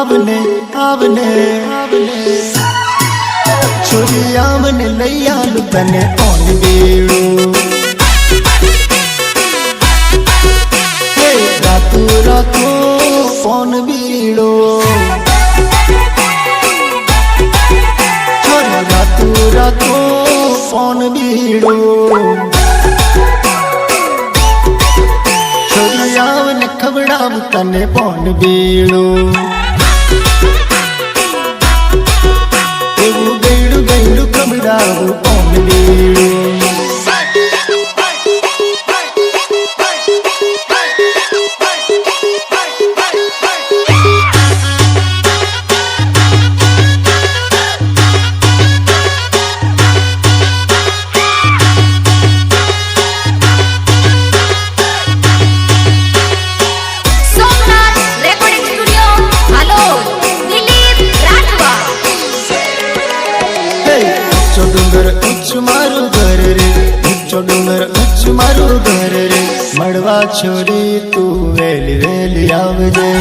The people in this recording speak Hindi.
आवने आवने छोरी आवने लैया तने कौन बेड़ो रातू रातू कौन बीड़ो छोरा रातू रातू कौन बीड़ो छोरी आवने खबड़ाव तने कौन बीड़ो गैडू गैडू खबड़ाव कौन बीड़ो डूंगर उच्च मारू घर रे उच्चो डूंगर उच्च मारू घर रे मड़वा छोरी तू वेली वेली आवजे।